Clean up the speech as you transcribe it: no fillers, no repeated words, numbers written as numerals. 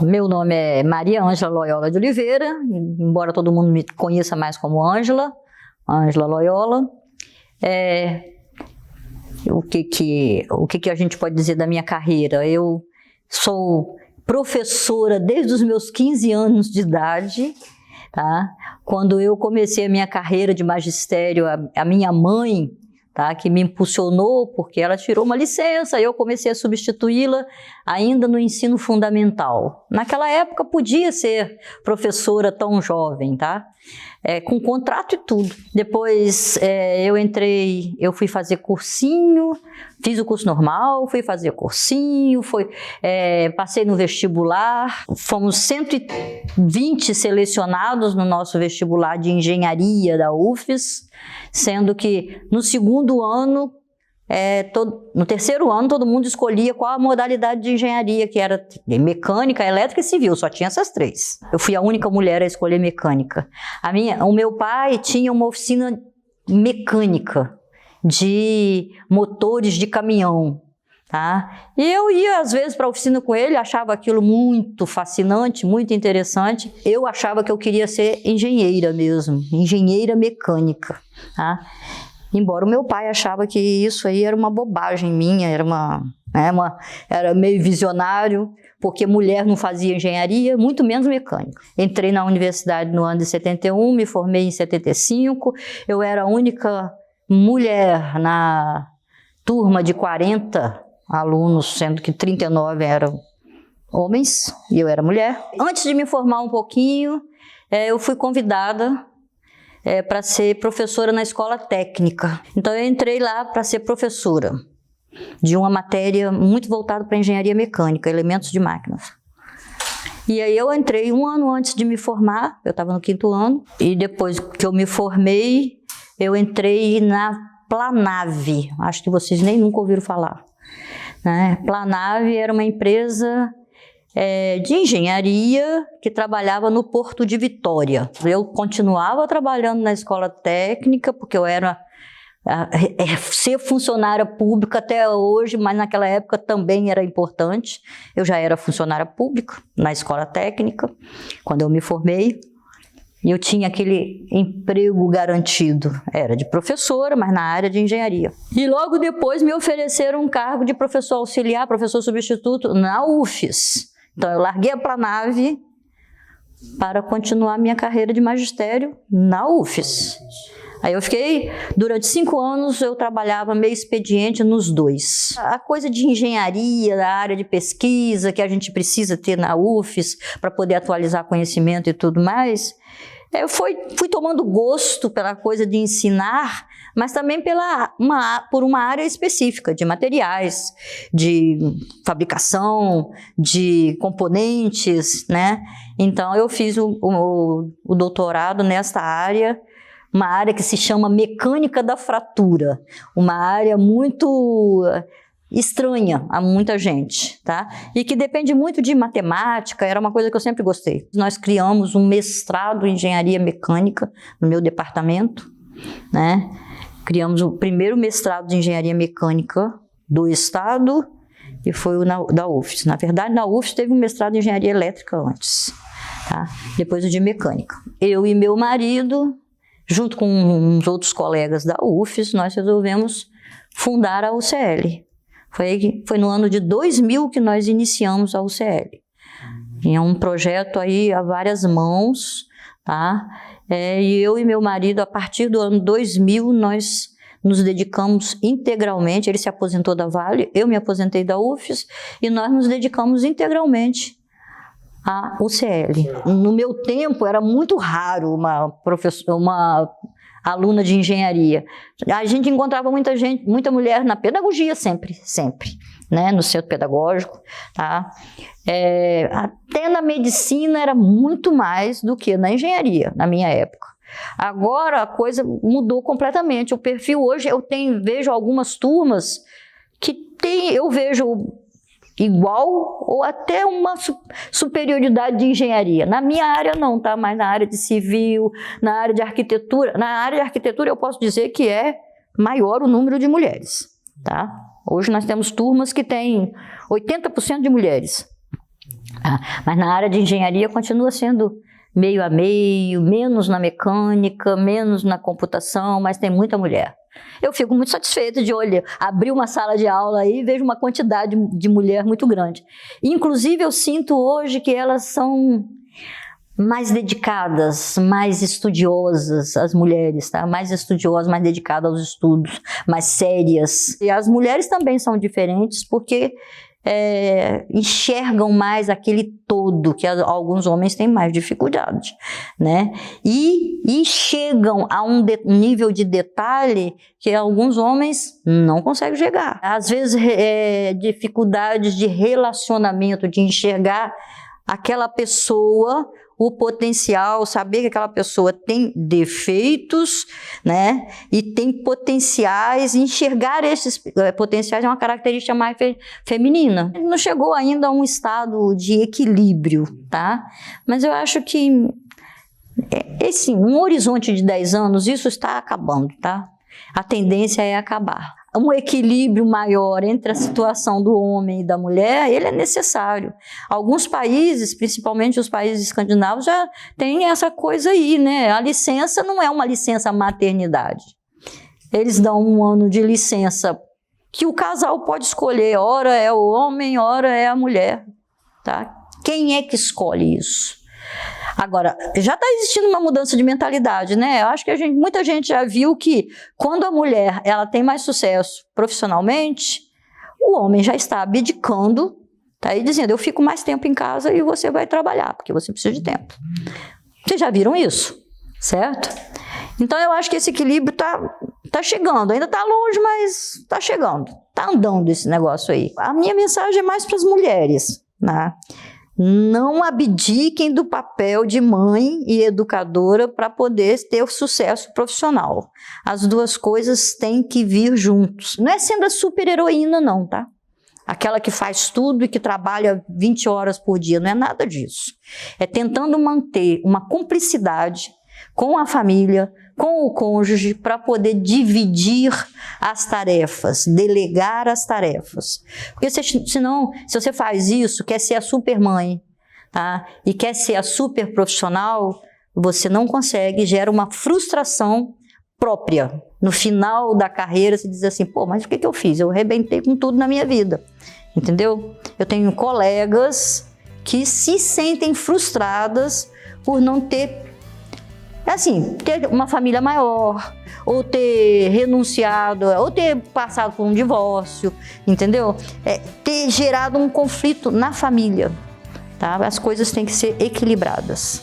Meu nome é Maria Ângela Loyola de Oliveira, embora todo mundo me conheça mais como Ângela Loyola. O que a gente pode dizer da minha carreira? Eu sou professora desde os meus 15 anos de idade, tá? Quando eu comecei a minha carreira de magistério, a minha mãe, tá, que me impulsionou, porque ela tirou uma licença, eu comecei a substituí-la ainda no ensino fundamental. Naquela época podia ser professora tão jovem, tá? Com contrato e tudo. Depois eu fui fazer cursinho, fiz o curso normal, fui fazer cursinho, passei no vestibular. Fomos 120 selecionados no nosso vestibular de engenharia da UFES, sendo que no segundo ano, no terceiro ano, todo mundo escolhia qual a modalidade de engenharia, que era mecânica, elétrica e civil, só tinha essas três. Eu fui a única mulher a escolher mecânica. O meu pai tinha uma oficina mecânica de motores de caminhão, tá? E eu ia às vezes para a oficina com ele, achava aquilo muito fascinante, muito interessante. Eu achava que eu queria ser engenheira mesmo, engenheira mecânica, tá? Embora o meu pai achava que isso aí era uma bobagem minha, era meio visionário, porque mulher não fazia engenharia, muito menos mecânica. Entrei na universidade no ano de 71, me formei em 75, eu era a única mulher na turma de 40 alunos, sendo que 39 eram homens e eu era mulher. Antes de me formar um pouquinho, eu fui convidada para ser professora na escola técnica. Então eu entrei lá para ser professora de uma matéria muito voltada para engenharia mecânica, elementos de máquinas. E aí eu entrei um ano antes de me formar, eu estava no 5º ano, e depois que eu me formei, eu entrei na Planave, acho que vocês nem nunca ouviram falar, né? Planave era uma empresa de engenharia que trabalhava no Porto de Vitória. Eu continuava trabalhando na escola técnica, porque eu era ser funcionária pública até hoje, mas naquela época também era importante. Eu já era funcionária pública na escola técnica, quando eu me formei. E eu tinha aquele emprego garantido. Era de professora, mas na área de engenharia. E logo depois me ofereceram um cargo de professor auxiliar, professor substituto na UFES. Então eu larguei a Planave para continuar minha carreira de magistério na UFES. Aí eu fiquei, durante 5 anos, eu trabalhava meio expediente nos dois. A coisa de engenharia, da área de pesquisa, que a gente precisa ter na UFES para poder atualizar conhecimento e tudo mais, eu fui tomando gosto pela coisa de ensinar, mas também por uma área específica, de materiais, de fabricação, de componentes, né? Então eu fiz o doutorado nesta área, uma área que se chama mecânica da fratura, uma área muito estranha a muita gente, tá? E que depende muito de matemática, era uma coisa que eu sempre gostei. Nós criamos um mestrado em engenharia mecânica no meu departamento, né? Criamos o primeiro mestrado de engenharia mecânica do estado e foi o da UFES. Na verdade, na UFES teve um mestrado em engenharia elétrica antes, tá? Depois o de mecânica. Eu e meu marido, junto com uns outros colegas da UFES, nós resolvemos fundar a UCL. Foi no ano de 2000 que nós iniciamos a UCL. Tinha um projeto aí a várias mãos, tá? E eu e meu marido, a partir do ano 2000, nós nos dedicamos integralmente. Ele se aposentou da Vale, eu me aposentei da UFES, e nós nos dedicamos integralmente à UCL. No meu tempo, era muito raro uma aluna de engenharia. A gente encontrava muita mulher na pedagogia sempre, né, no centro pedagógico, tá? Até na medicina era muito mais do que na engenharia, na minha época. Agora a coisa mudou completamente. O perfil hoje, vejo algumas turmas que eu vejo igual ou até uma superioridade de engenharia. Na minha área não, tá? Mas na área de civil, na área de arquitetura. Na área de arquitetura eu posso dizer que é maior o número de mulheres, tá? Hoje nós temos turmas que têm 80% de mulheres. Mas na área de engenharia continua sendo meio a meio, menos na mecânica, menos na computação, mas tem muita mulher. Eu fico muito satisfeita de olhar, abrir uma sala de aula aí e vejo uma quantidade de mulher muito grande. Inclusive, eu sinto hoje que elas são mais dedicadas, mais estudiosas, as mulheres, tá? Mais estudiosas, mais dedicadas aos estudos, mais sérias. E as mulheres também são diferentes porque enxergam mais aquele todo, que alguns homens têm mais dificuldade, né? E chegam a um nível de detalhe que alguns homens não conseguem chegar. Às vezes, dificuldades de relacionamento, de enxergar aquela pessoa, o potencial, saber que aquela pessoa tem defeitos, né? E tem potenciais, enxergar esses potenciais é uma característica mais feminina. Não chegou ainda a um estado de equilíbrio, tá? Mas eu acho que um horizonte de 10 anos, isso está acabando, tá? A tendência é acabar. Um equilíbrio maior entre a situação do homem e da mulher, ele é necessário. Alguns países, principalmente os países escandinavos, já tem essa coisa aí, né? A licença não é uma licença maternidade. Eles dão um ano de licença que o casal pode escolher, ora é o homem, ora é a mulher, tá? Quem é que escolhe isso? Agora, já está existindo uma mudança de mentalidade, né? Eu acho que muita gente já viu que quando a mulher ela tem mais sucesso profissionalmente, o homem já está abdicando, tá aí dizendo, eu fico mais tempo em casa e você vai trabalhar, porque você precisa de tempo. Vocês já viram isso, certo? Então, eu acho que esse equilíbrio tá chegando. Ainda está longe, mas está chegando. Está andando esse negócio aí. A minha mensagem é mais para as mulheres, né? Não abdiquem do papel de mãe e educadora para poder ter o sucesso profissional. As duas coisas têm que vir juntos. Não é sendo a super-heroína, não, tá? Aquela que faz tudo e que trabalha 20 horas por dia, não é nada disso. É tentando manter uma cumplicidade com a família, com o cônjuge, para poder dividir as tarefas, delegar as tarefas. Porque senão, se você faz isso, quer ser a super mãe, tá? E quer ser a super profissional, você não consegue, gera uma frustração própria. No final da carreira, você diz assim, pô, mas o que eu fiz? Eu arrebentei com tudo na minha vida, entendeu? Eu tenho colegas que se sentem frustradas por não ter ter uma família maior, ou ter renunciado, ou ter passado por um divórcio, entendeu? Ter gerado um conflito na família, tá? As coisas têm que ser equilibradas.